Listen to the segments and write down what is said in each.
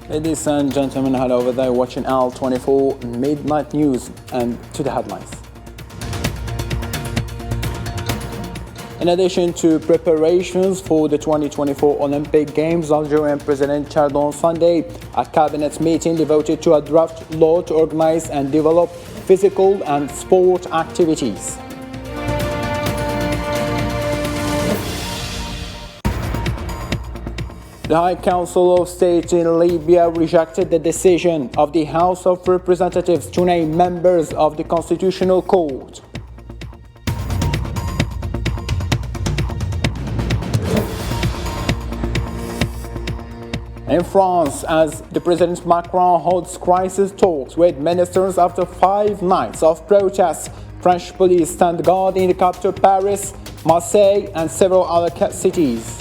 Ladies and gentlemen, hello over there watching L24 Midnight News, and to the headlines. In addition to preparations for the 2024 Olympic Games, Algerian President chaired on Sunday a cabinet meeting devoted to a draft law to organize and develop physical and sport activities. The High Council of State in Libya rejected the decision of the House of Representatives to name members of the Constitutional Court. In France, as the President Macron holds crisis talks with ministers after 5 nights of protests, French police stand guard in the capital Paris, Marseille and several other cities.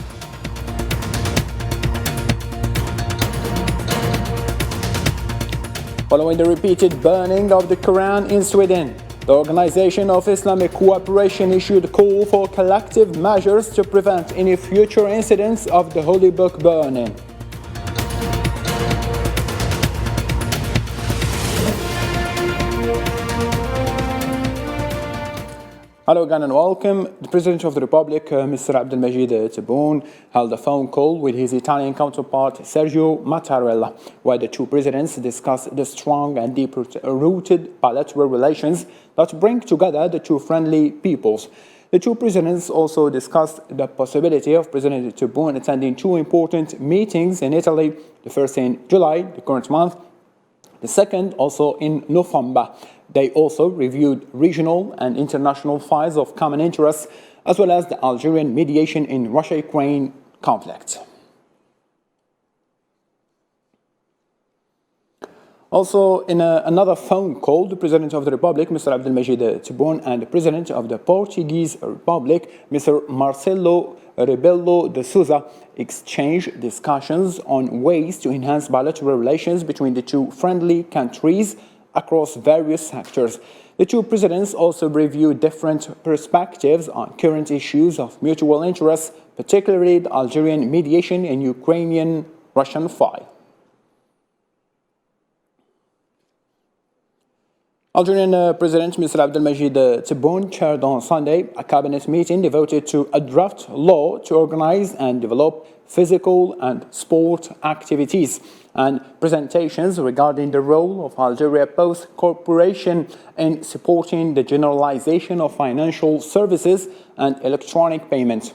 Following the repeated burning of the Quran in Sweden, the Organization of Islamic Cooperation issued a call for collective measures to prevent any future incidents of the Holy Book burning. Hello again and welcome. The President of the Republic, Mr. Abdelmajid Tebboune, held a phone call with his Italian counterpart, Sergio Mattarella, where the two presidents discussed the strong and deep-rooted bilateral relations that bring together the two friendly peoples. The two presidents also discussed the possibility of President Tebboune attending two important meetings in Italy, the first in July, the current month, the second also in November. They also reviewed regional and international files of common interest, as well as the Algerian mediation in Russia-Ukraine conflict. Also, in another phone call, the President of the Republic, Mr. Abdelmajid Tebboune, and the President of the Portuguese Republic, Mr. Marcelo Rebelo de Sousa, exchanged discussions on ways to enhance bilateral relations between the two friendly countries across various sectors. The two presidents also reviewed different perspectives on current issues of mutual interest, particularly the Algerian mediation in Ukrainian-Russian file. Algerian President Mr. Abdelmajid Tebboune chaired on Sunday a cabinet meeting devoted to a draft law to organize and develop physical and sport activities and presentations regarding the role of Algeria post-corporation in supporting the generalization of financial services and electronic payments.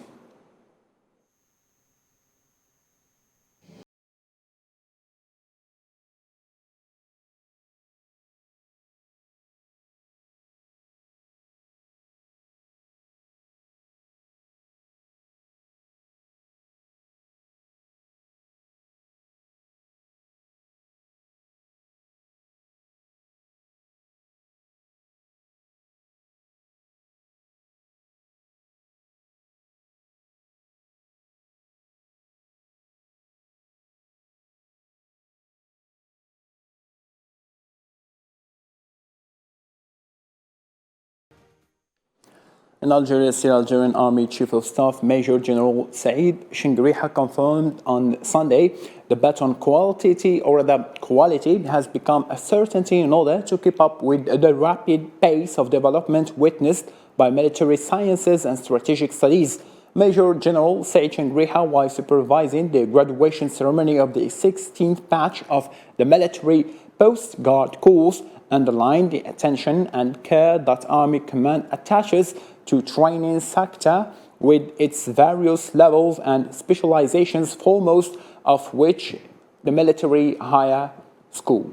In Algeria, the Algerian Army Chief of Staff Major General Said Shingriha confirmed on Sunday the bet on quality has become a certainty in order to keep up with the rapid pace of development witnessed by military sciences and strategic studies. Major General Said Shingriha, while supervising the graduation ceremony of the 16th batch of the military Post Guard course, underlined the attention and care that Army Command attaches to training sector with its various levels and specializations, foremost of which the military higher school.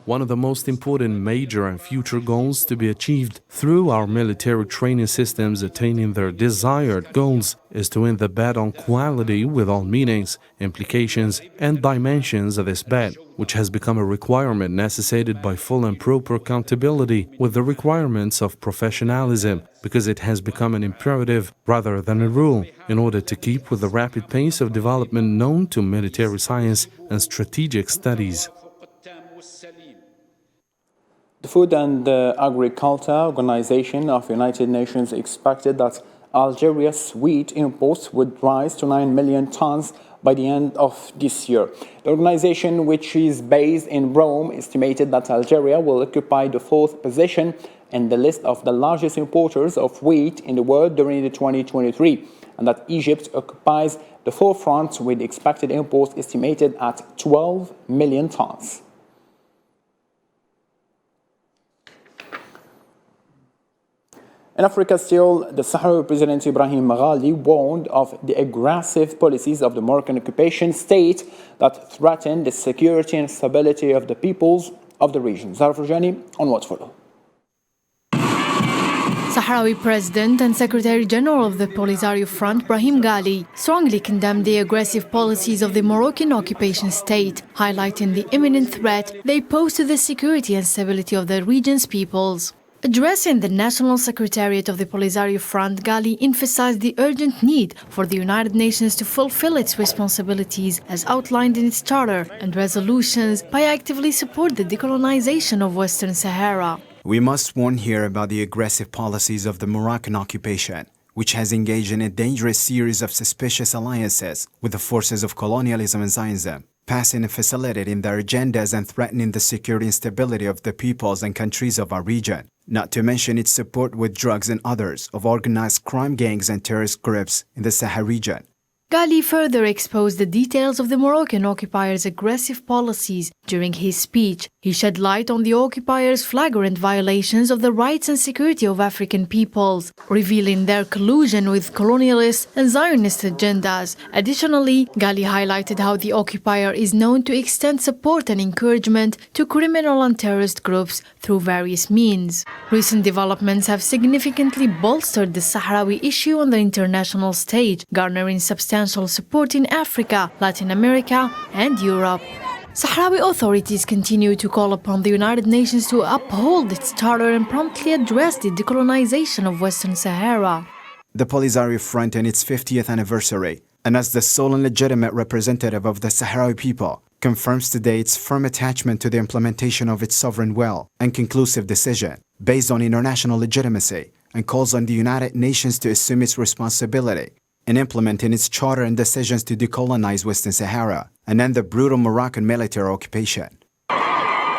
One of the most important major and future goals to be achieved through our military training systems attaining their desired goals is to win the bet on quality with all meanings, implications, and dimensions of this bet, which has become a requirement necessitated by full and proper accountability with the requirements of professionalism, because it has become an imperative rather than a rule, in order to keep with the rapid pace of development known to military science and strategic studies. The Food and Agriculture Organization of the United Nations expected that Algeria's wheat imports would rise to 9 million tons by the end of this year. The organization, which is based in Rome, estimated that Algeria will occupy the fourth position in the list of the largest importers of wheat in the world during the 2023, and that Egypt occupies the forefront with expected imports estimated at 12 million tons. In Africa still, the Sahrawi President Ibrahim Maghali warned of the aggressive policies of the Moroccan occupation state that threaten the security and stability of the peoples of the region. Zara Farjani on What's Follow. Sahrawi President and Secretary General of the Polisario Front, Brahim Ghali, strongly condemned the aggressive policies of the Moroccan occupation state, highlighting the imminent threat they pose to the security and stability of the region's peoples. Addressing the National Secretariat of the Polisario Front, Ghali emphasized the urgent need for the United Nations to fulfill its responsibilities as outlined in its charter and resolutions by actively support the decolonization of Western Sahara. We must warn here about the aggressive policies of the Moroccan occupation, which has engaged in a dangerous series of suspicious alliances with the forces of colonialism and Zionism, passing and facilitating their agendas and threatening the security and stability of the peoples and countries of our region, not to mention its support with drugs and others of organized crime gangs and terrorist groups in the Sahel region. Ghali further exposed the details of the Moroccan occupiers' aggressive policies during his speech. He shed light on the occupiers' flagrant violations of the rights and security of African peoples, revealing their collusion with colonialist and Zionist agendas. Additionally, Ghali highlighted how the occupier is known to extend support and encouragement to criminal and terrorist groups through various means. Recent developments have significantly bolstered the Sahrawi issue on the international stage, garnering substantial support in Africa, Latin America, and Europe. Sahrawi authorities continue to call upon the United Nations to uphold its charter and promptly address the decolonization of Western Sahara. The Polisario Front in its 50th anniversary, and as the sole and legitimate representative of the Sahrawi people, confirms today its firm attachment to the implementation of its sovereign will and conclusive decision based on international legitimacy, and calls on the United Nations to assume its responsibility in implementing its charter and decisions to decolonize Western Sahara and end the brutal Moroccan military occupation.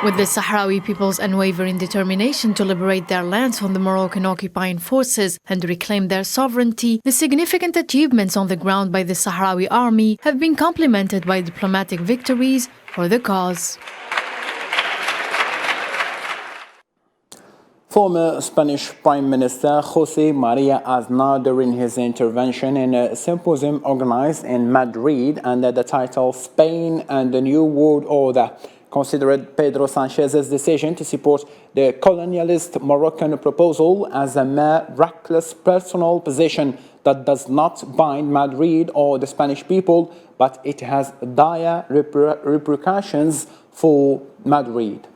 With the Sahrawi people's unwavering determination to liberate their lands from the Moroccan occupying forces and reclaim their sovereignty, the significant achievements on the ground by the Sahrawi army have been complemented by diplomatic victories for the cause. Former Spanish Prime Minister José María Aznar, during his intervention in a symposium organized in Madrid under the title Spain and the New World Order, considered Pedro Sanchez's decision to support the colonialist Moroccan proposal as a mere reckless personal position that does not bind Madrid or the Spanish people, but it has dire repercussions for Madrid.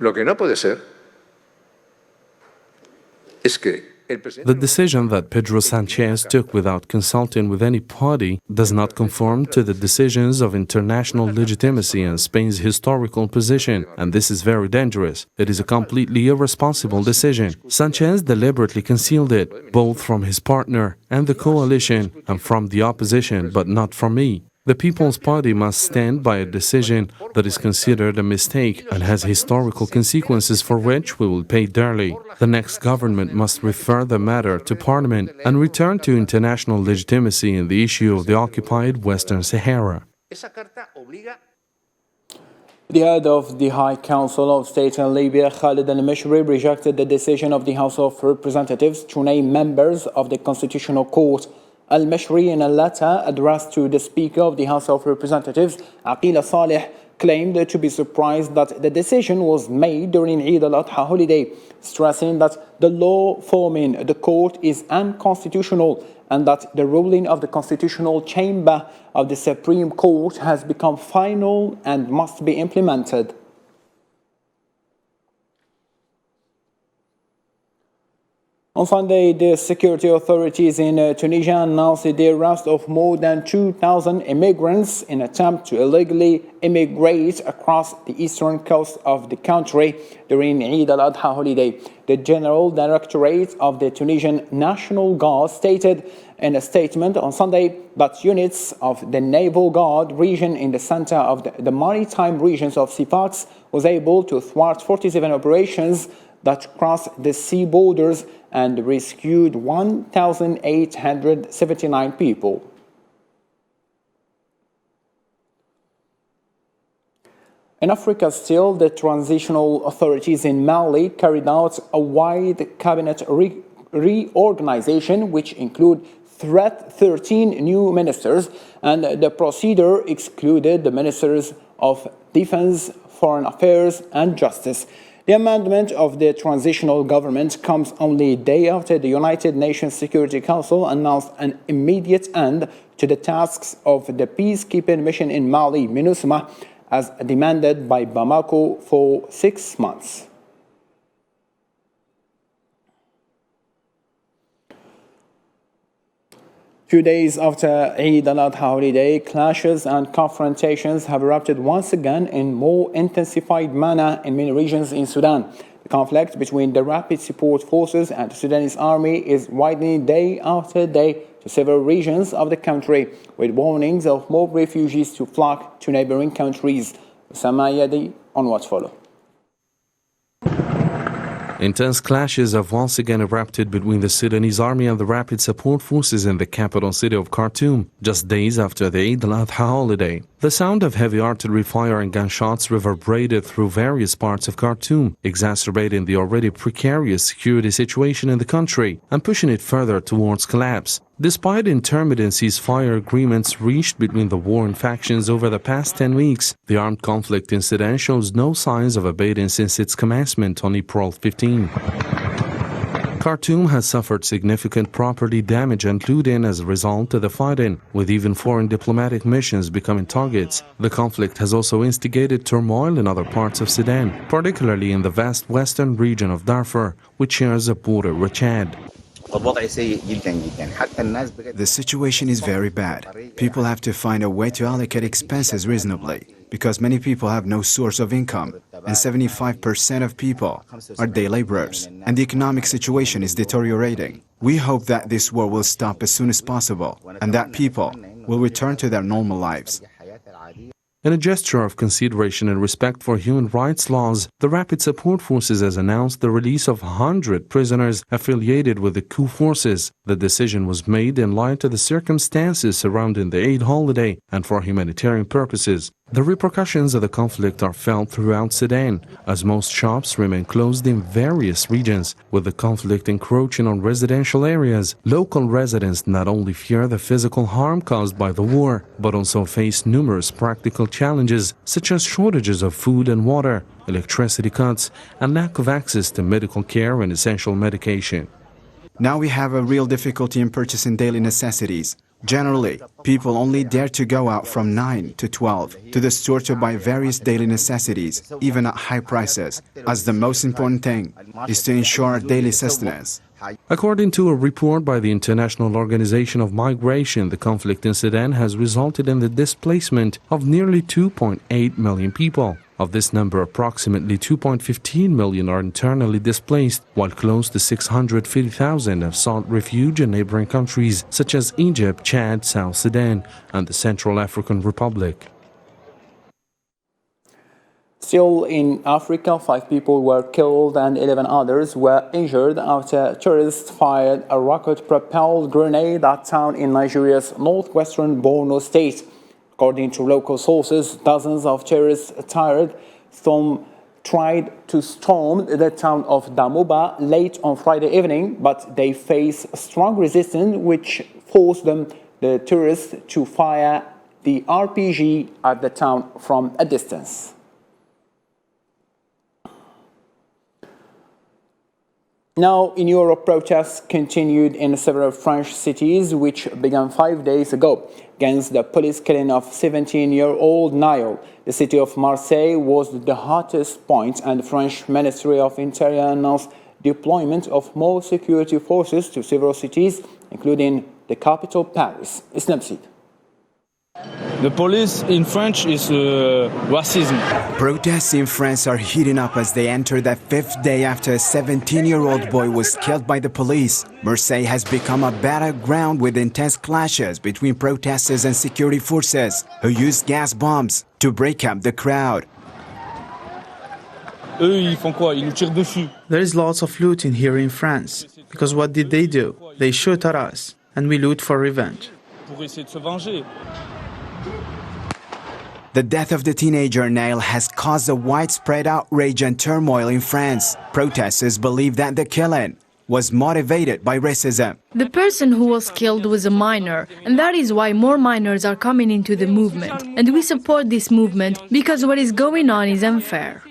Lo que no puede ser es que the decision that Pedro Sanchez took without consulting with any party does not conform to the decisions of international legitimacy and Spain's historical position, and this is very dangerous. It is a completely irresponsible decision. Sanchez deliberately concealed it, both from his partner and the coalition, and from the opposition, but not from me. The People's Party must stand by a decision that is considered a mistake and has historical consequences for which we will pay dearly. The next government must refer the matter to Parliament and return to international legitimacy in the issue of the occupied Western Sahara. The head of the High Council of State in Libya, Khalid al-Mishri, rejected the decision of the House of Representatives to name members of the Constitutional Court. Al-Mishri, in a letter addressed to the Speaker of the House of Representatives, Aqila Saleh, claimed to be surprised that the decision was made during Eid al-Adha holiday, stressing that the law forming the court is unconstitutional and that the ruling of the Constitutional Chamber of the Supreme Court has become final and must be implemented. On Sunday, the security authorities in Tunisia announced the arrest of more than 2,000 immigrants in an attempt to illegally immigrate across the eastern coast of the country during Eid al-Adha holiday. The General Directorate of the Tunisian National Guard stated in a statement on Sunday that units of the Naval Guard region in the center of the maritime regions of Sfax was able to thwart 47 operations that crossed the sea borders and rescued 1,879 people. In Africa still, the transitional authorities in Mali carried out a wide cabinet reorganization which include 13 new ministers, and the procedure excluded the ministers of Defense, Foreign Affairs and Justice. The amendment of the transitional government comes only a day after the United Nations Security Council announced an immediate end to the tasks of the peacekeeping mission in Mali, MINUSMA, as demanded by Bamako for 6 months. Few days after Eid al-Adha holiday, clashes and confrontations have erupted once again in more intensified manner in many regions in Sudan. The conflict between the Rapid Support Forces and the Sudanese army is widening day after day to several regions of the country, with warnings of more refugees to flock to neighboring countries. Osama Yadi on what's follow. Intense clashes have once again erupted between the Sudanese army and the Rapid Support Forces in the capital city of Khartoum, just days after the Eid al-Adha holiday. The sound of heavy artillery fire and gunshots reverberated through various parts of Khartoum, exacerbating the already precarious security situation in the country and pushing it further towards collapse. Despite intermittent ceasefire agreements reached between the warring factions over the past 10 weeks, the armed conflict in Sudan shows no signs of abating since its commencement on April 15. Khartoum has suffered significant property damage, including as a result of the fighting, with even foreign diplomatic missions becoming targets. The conflict has also instigated turmoil in other parts of Sudan, particularly in the vast western region of Darfur, which shares a border with Chad. The situation is very bad. People have to find a way to allocate expenses reasonably, because many people have no source of income, and 75% of people are day laborers, and the economic situation is deteriorating. We hope that this war will stop as soon as possible, and that people will return to their normal lives. In a gesture of consideration and respect for human rights laws, the Rapid Support Forces has announced the release of 100 prisoners affiliated with the coup forces. The decision was made in light of the circumstances surrounding the Eid holiday and for humanitarian purposes. The repercussions of the conflict are felt throughout Sudan, as most shops remain closed in various regions. With the conflict encroaching on residential areas, local residents not only fear the physical harm caused by the war, but also face numerous practical challenges, such as shortages of food and water, electricity cuts, and lack of access to medical care and essential medication. Now we have a real difficulty in purchasing daily necessities. Generally, people only dare to go out from 9 to 12 to the store to buy various daily necessities, even at high prices, as the most important thing is to ensure our daily sustenance. According to a report by the International Organization of Migration, the conflict in Sudan has resulted in the displacement of nearly 2.8 million people. Of this number, approximately 2.15 million are internally displaced, while close to 650,000 have sought refuge in neighboring countries such as Egypt, Chad, South Sudan, and the Central African Republic. Still in Africa, 5 people were killed and 11 others were injured after terrorists fired a rocket-propelled grenade at a town in Nigeria's northwestern Borno state. According to local sources, dozens of terrorists tried to storm the town of Damuba late on Friday evening, but they faced strong resistance, which forced the terrorists to fire the RPG at the town from a distance. Now, in Europe, protests continued in several French cities, which began 5 days ago, against the police killing of 17-year-old Nile. The city of Marseille was the hottest point, and the French Ministry of Interior announced deployment of more security forces to several cities, including the capital, Paris. Islam Sid. The police in French is racism. Protests in France are heating up as they enter the fifth day after a 17-year-old boy was killed by the police. Marseille has become a battleground with intense clashes between protesters and security forces who used gas bombs to break up the crowd. Eux, ils font quoi? Ils nous tirent dessus. There is lots of looting here in France, because what did they do? They shoot at us, and we loot for revenge. Pour essayer de se venger. The death of the teenager Nail has caused a widespread outrage and turmoil in France. Protesters believe that the killing was motivated by racism. The person who was killed was a minor, and that is why more minors are coming into the movement. And we support this movement because what is going on is unfair.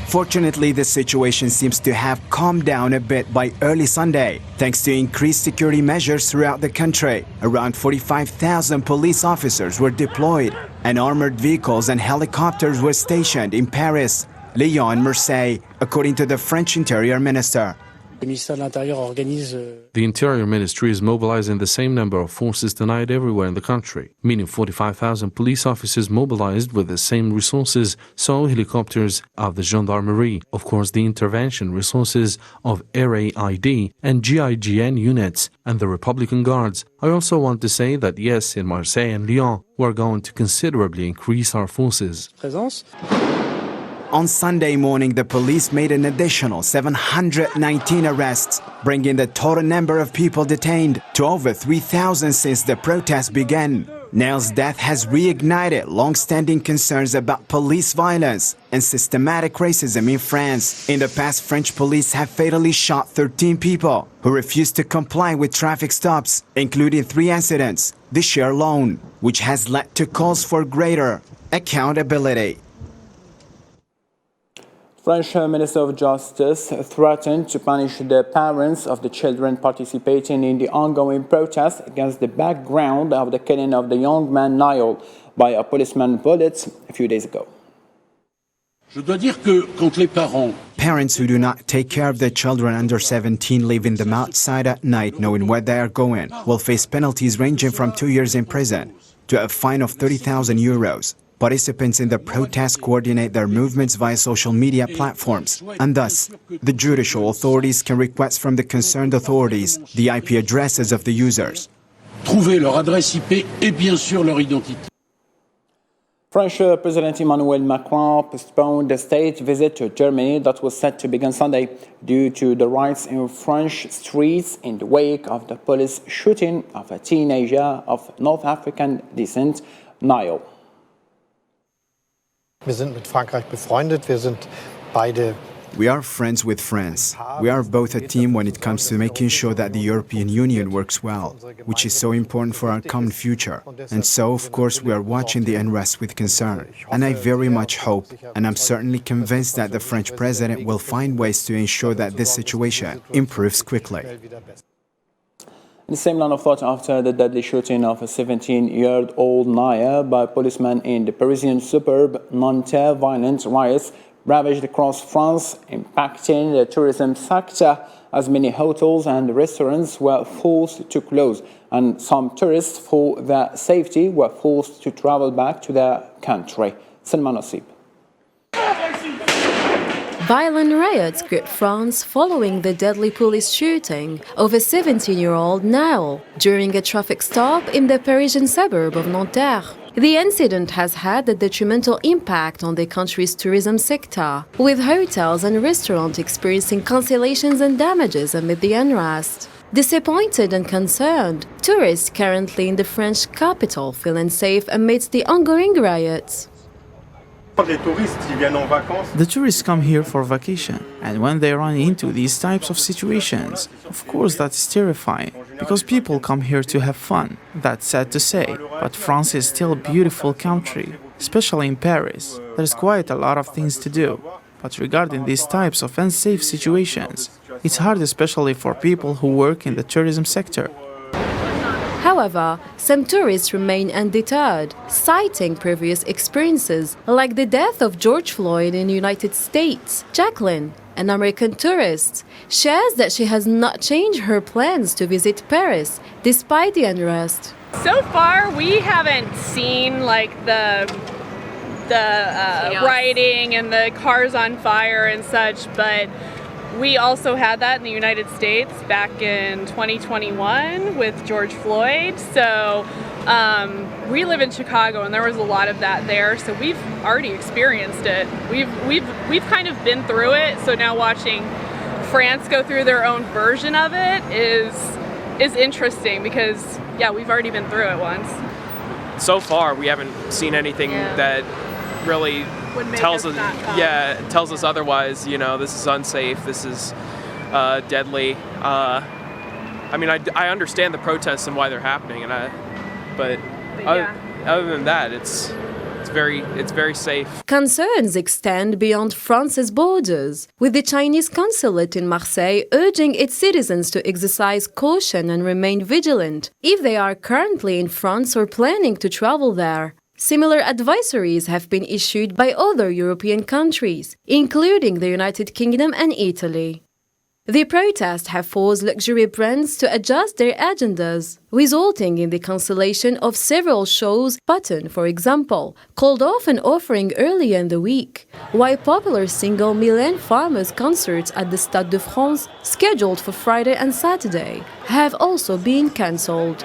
Fortunately, the situation seems to have calmed down a bit by early Sunday, thanks to increased security measures throughout the country. Around 45,000 police officers were deployed, and armored vehicles and helicopters were stationed in Paris, Lyon, and Marseille, according to the French Interior Minister. The Interior Ministry is mobilizing the same number of forces tonight everywhere in the country, meaning 45,000 police officers mobilized with the same resources, so helicopters of the gendarmerie, of course the intervention resources of RAID and GIGN units, and the Republican Guards. I also want to say that yes, in Marseille and Lyon, we're going to considerably increase our forces. On Sunday morning, the police made an additional 719 arrests, bringing the total number of people detained to over 3,000 since the protests began. Nail's death has reignited long-standing concerns about police violence and systematic racism in France. In the past, French police have fatally shot 13 people who refused to comply with traffic stops, including 3 incidents this year alone, which has led to calls for greater accountability. French Minister of Justice threatened to punish the parents of the children participating in the ongoing protests against the background of the killing of the young man Nile by a policeman's bullet a few days ago. Parents who do not take care of their children under 17, leaving them outside at night knowing where they are going, will face penalties ranging from 2 years in prison to a fine of 30,000 euros. Participants in the protests coordinate their movements via social media platforms, and thus, the judicial authorities can request from the concerned authorities the IP addresses of the users. Trouver leur adresse IP et bien sûr leur identité. French President Emmanuel Macron postponed a state visit to Germany that was set to begin Sunday due to the riots in French streets in the wake of the police shooting of a teenager of North African descent, Nile. Wir sind mit Frankreich befreundet, wir sind beide. We are friends with France. We are both a team when it comes to making sure that the European Union works well, which is so important for our common future. And so, of course, we are watching the unrest with concern. And I very much hope, and I'm certainly convinced that the French president will find ways to ensure that this situation improves quickly. In the same line of thought, after the deadly shooting of a 17-year-old Nail by policemen in the Parisian suburb Nanterre, violent riots ravaged across France, impacting the tourism sector as many hotels and restaurants were forced to close, and some tourists, for their safety, were forced to travel back to their country. Salman Nasib. Violent riots gripped France following the deadly police shooting of a 17-year-old Nail during a traffic stop in the Parisian suburb of Nanterre. The incident has had a detrimental impact on the country's tourism sector, with hotels and restaurants experiencing cancellations and damages amid the unrest. Disappointed and concerned, tourists currently in the French capital feel unsafe amidst the ongoing riots. The tourists come here for vacation, and when they run into these types of situations, of course that is terrifying, because people come here to have fun. That's sad to say, but France is still a beautiful country, especially in Paris. There's quite a lot of things to do. But regarding these types of unsafe situations, it's hard especially for people who work in the tourism sector. However, some tourists remain undeterred, citing previous experiences like the death of George Floyd in the United States. Jacqueline, an American tourist, shares that she has not changed her plans to visit Paris despite the unrest. So far, we haven't seen like the rioting and the cars on fire and such, but we also had that in the United States back in 2021 with George Floyd. So we live in Chicago, and there was a lot of that there. So we've already experienced it. We've kind of been through it. So now watching France go through their own version of it is interesting because we've already been through it once. So far, we haven't seen anything that really tells us otherwise. You know, this is unsafe, this is deadly. I mean, I understand the protests and why they're happening, but other than that, it's very safe. Concerns extend beyond France's borders, with the Chinese consulate in Marseille urging its citizens to exercise caution and remain vigilant if they are currently in France or planning to travel there. Similar advisories have been issued by other European countries, including the United Kingdom and Italy. The protests have forced luxury brands to adjust their agendas, resulting in the cancellation of several shows. Button, for example, called off an offering earlier in the week, while popular single Mylène Farmer's concerts at the Stade de France, scheduled for Friday and Saturday, have also been cancelled.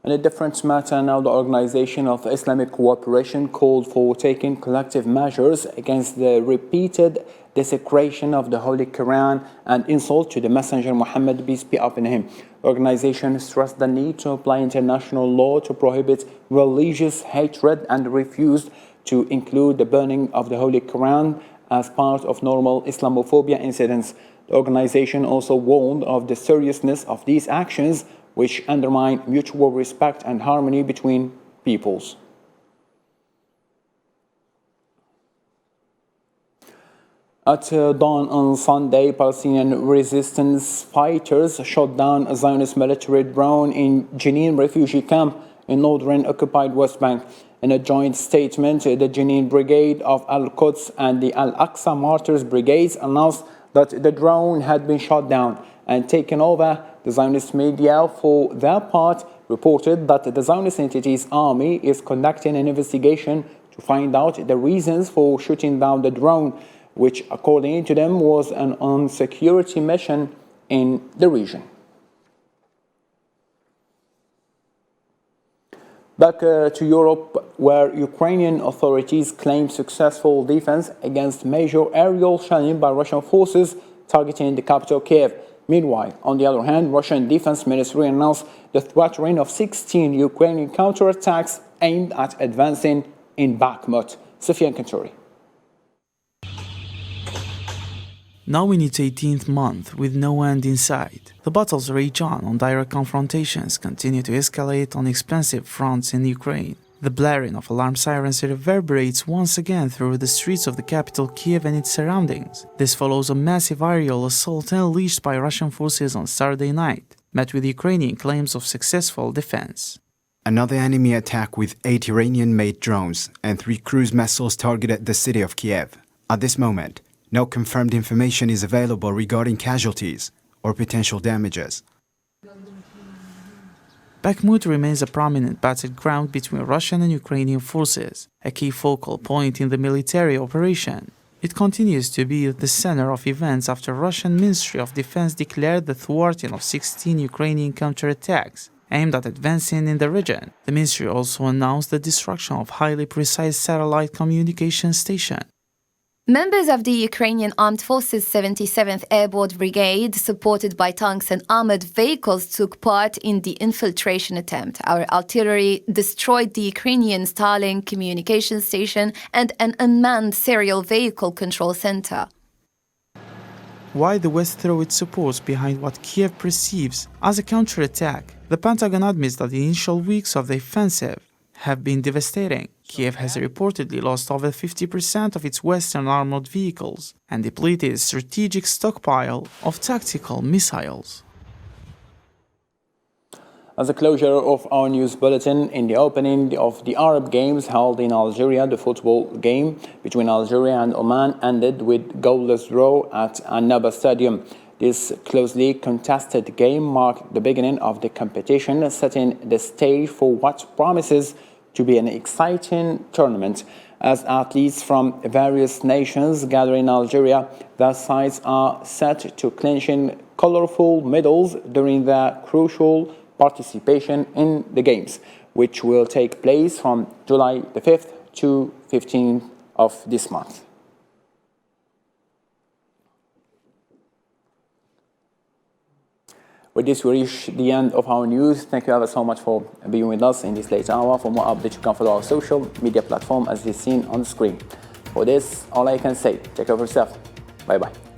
In a different matter now, the Organization of Islamic Cooperation called for taking collective measures against the repeated desecration of the Holy Quran and insult to the Messenger Muhammad, peace be upon him. The organization stressed the need to apply international law to prohibit religious hatred and refused to include the burning of the Holy Quran as part of normal Islamophobia incidents. The organization also warned of the seriousness of these actions, which undermine mutual respect and harmony between peoples. At dawn on Sunday, Palestinian resistance fighters shot down a Zionist military drone in Jenin refugee camp in northern occupied West Bank. In a joint statement, the Jenin Brigade of Al-Quds and the Al-Aqsa Martyrs Brigades announced that the drone had been shot down and taken over. The Zionist media, for their part, reported that the Zionist entity's army is conducting an investigation to find out the reasons for shooting down the drone, which, according to them, was an on-security mission in the region. Back to Europe, where Ukrainian authorities claim successful defense against major aerial shelling by Russian forces targeting the capital Kiev. Meanwhile, on the other hand, Russian Defense Ministry announced the threatening of 16 Ukrainian counterattacks aimed at advancing in Bakhmut. Sofian Kanturi. Now in its 18th month, with no end in sight, the battles rage on direct confrontations continue to escalate on expansive fronts in Ukraine. The blaring of alarm sirens reverberates once again through the streets of the capital Kiev and its surroundings. This follows a massive aerial assault unleashed by Russian forces on Saturday night, met with Ukrainian claims of successful defense. Another enemy attack with 8 Iranian-made drones and 3 cruise missiles targeted the city of Kiev. At this moment, no confirmed information is available regarding casualties or potential damages. Bakhmut remains a prominent battleground between Russian and Ukrainian forces, a key focal point in the military operation. It continues to be at the center of events after Russian Ministry of Defense declared the thwarting of 16 Ukrainian counterattacks aimed at advancing in the region. The ministry also announced the destruction of highly precise satellite communication station. Members of the Ukrainian Armed Forces 77th Airborne Brigade, supported by tanks and armored vehicles, took part in the infiltration attempt. Our artillery destroyed the Ukrainian Starlink communication station and an unmanned serial vehicle control center. While the West threw its support behind what Kiev perceives as a counterattack, the Pentagon admits that the initial weeks of the offensive have been devastating. Kiev has reportedly lost over 50% of its Western armored vehicles and depleted its strategic stockpile of tactical missiles. As a closure of our news bulletin, in the opening of the Arab Games held in Algeria, the football game between Algeria and Oman ended with goalless draw at Annaba Stadium. This closely contested game marked the beginning of the competition, setting the stage for what promises to be an exciting tournament. As athletes from various nations gather in Algeria, the sides are set to clinching colorful medals during the crucial participation in the Games, which will take place from July the 5th to 15th of this month. With this, we reach the end of our news. Thank you ever so much for being with us in this late hour. For more updates, you can follow our social media platform as is seen on the screen. For this, all I can say, take care of yourself. Bye-bye.